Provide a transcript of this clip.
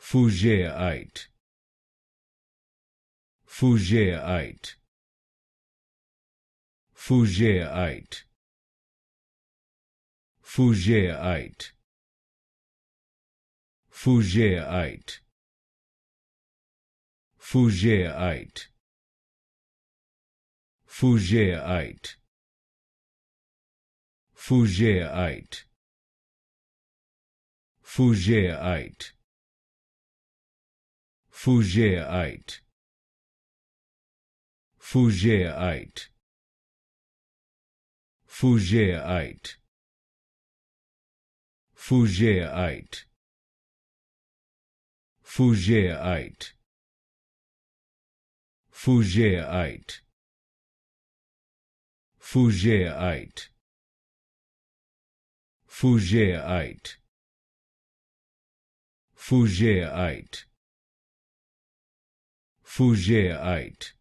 Fougerite, Fougerite, Fougerite, Fougerite, Fougerite, Fougerite, Fougerite, Fougerite, Fougerite, Fougerite, Fougerite, Fougerite, Fougerite, Fougerite, Fougerite, Fougerite, Fougerite, Fougerite, Fougerite,